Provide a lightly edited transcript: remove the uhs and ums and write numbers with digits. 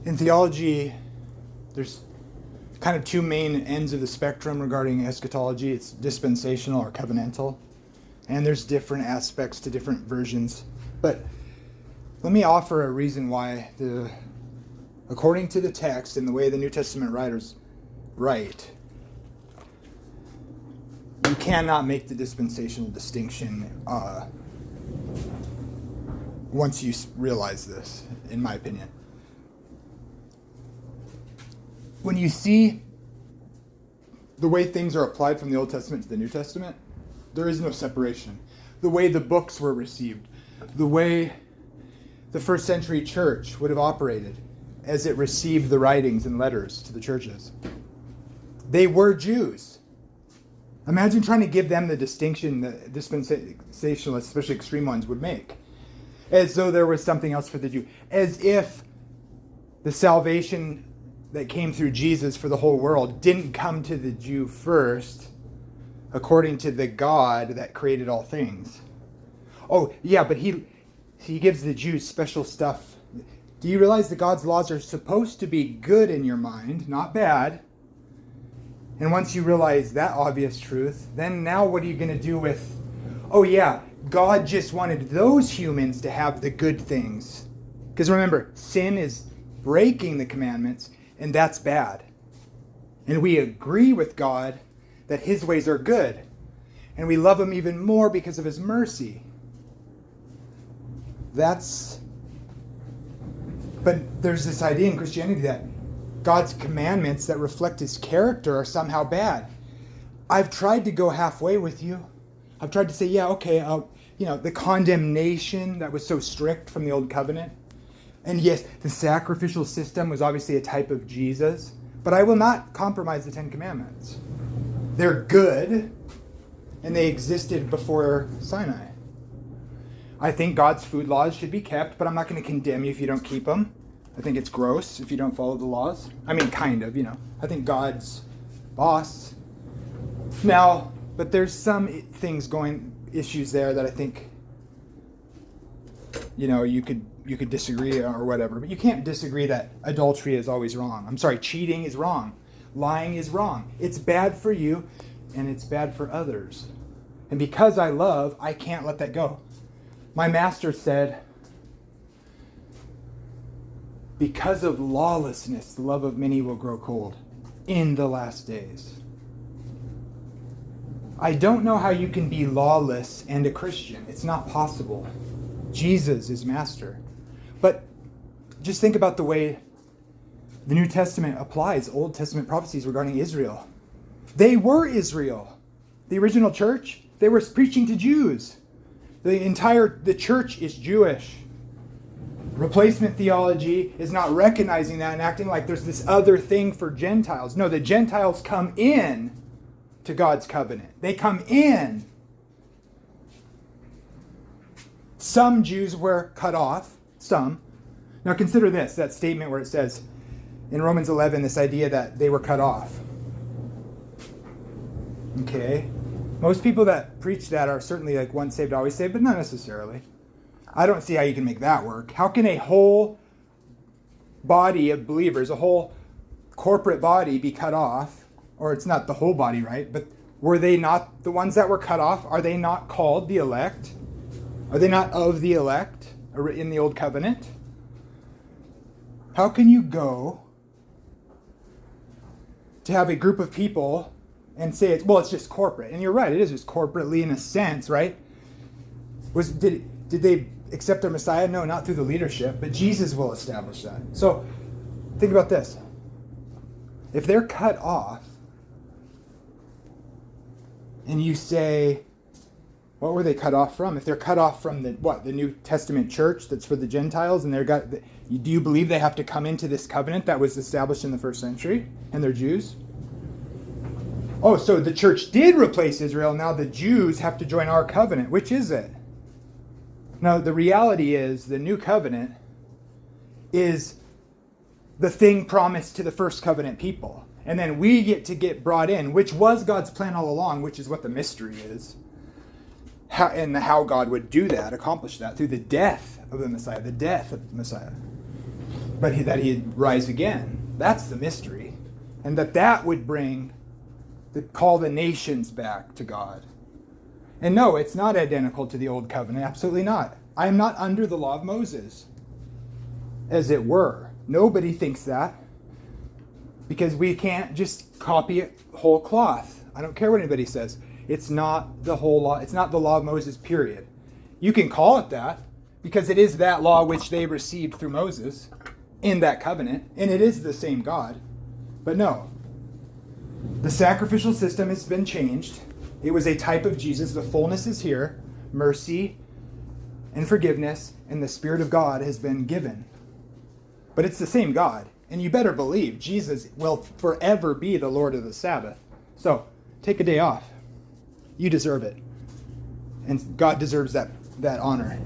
In theology, there's kind of two main ends of the spectrum regarding eschatology. It's dispensational or covenantal. And there's different aspects to different versions. But let me offer a reason why, according to the text and the way the New Testament writers write, you cannot make the dispensational distinction once you realize this, in my opinion. When you see the way things are applied from the Old Testament to the New Testament, there is no separation. The way the books were received, the way the first century church would have operated as it received the writings and letters to the churches. They were Jews. Imagine trying to give them the distinction that dispensationalists, especially extreme ones, would make. As though there was something else for the Jew. As if the salvation that came through Jesus for the whole world didn't come to the Jew first, according to the God that created all things. Oh, yeah, but he gives the Jews special stuff. Do you realize that God's laws are supposed to be good in your mind, not bad? And once you realize that obvious truth, then now what are you going to do with, oh yeah, God just wanted those humans to have the good things. Because remember, sin is breaking the commandments, and that's bad. And we agree with God that his ways are good. And we love him even more because of his mercy. But there's this idea in Christianity that God's commandments that reflect his character are somehow bad. I've tried to go halfway with you. I've tried to say, yeah, okay, the condemnation that was so strict from the Old Covenant. And yes, the sacrificial system was obviously a type of Jesus. But I will not compromise the Ten Commandments. They're good, and they existed before Sinai. I think God's food laws should be kept, but I'm not going to condemn you if you don't keep them. I think it's gross if you don't follow the laws. I mean, kind of, I think God's boss. Now, but there's some issues there that I think, you could disagree or whatever. But you can't disagree that adultery is always wrong. I'm sorry, cheating is wrong. Lying is wrong. It's bad for you, and it's bad for others. And because I love, I can't let that go. My master said, because of lawlessness, the love of many will grow cold in the last days. I don't know how you can be lawless and a Christian. It's not possible. Jesus is master. But just think about the way the New Testament applies Old Testament prophecies regarding Israel. They were Israel. The original church, they were preaching to Jews. The church is Jewish. Replacement theology is not recognizing that and acting like there's this other thing for Gentiles. No, the Gentiles come in to God's covenant. They come in. Some Jews were cut off. Some. Now consider this, that statement where it says in Romans 11, this idea that they were cut off. Okay. Most people that preach that are certainly like once saved, always saved, but not necessarily. I don't see how you can make that work. How can a whole body of believers, a whole corporate body be cut off? Or it's not the whole body, right? But were they not the ones that were cut off? Are they not called the elect? Are they not of the elect in the Old Covenant? How can you go to have a group of people and say it's just corporate? And you're right, it is just corporately in a sense, right? Did they accept their Messiah? No, not through the leadership, but Jesus will establish that. So think about this. If they're cut off, and you say, what were they cut off from? If they're cut off from the New Testament church that's for the Gentiles, and do you believe they have to come into this covenant that was established in the first century, and they're Jews? Oh, so the church did replace Israel. Now the Jews have to join our covenant. Which is it? Now, the reality is the new covenant is the thing promised to the first covenant people. And then we get brought in, which was God's plan all along, which is what the mystery is. How God would do that, accomplish that, through the death of the Messiah, but that he'd rise again. That's the mystery. And that would call the nations back to God. And no, it's not identical to the old covenant. Absolutely not. I am not under the law of Moses, as it were. Nobody thinks that, because we can't just copy it whole cloth. I don't care what anybody says. It's not the whole law. It's not the law of Moses, period. You can call it that, because it is that law which they received through Moses in that covenant, and it is the same God. But no, the sacrificial system has been changed. It was a type of Jesus. The fullness is here. Mercy and forgiveness and the Spirit of God has been given. But it's the same God. And you better believe Jesus will forever be the Lord of the Sabbath. So take a day off. You deserve it. And God deserves that honor.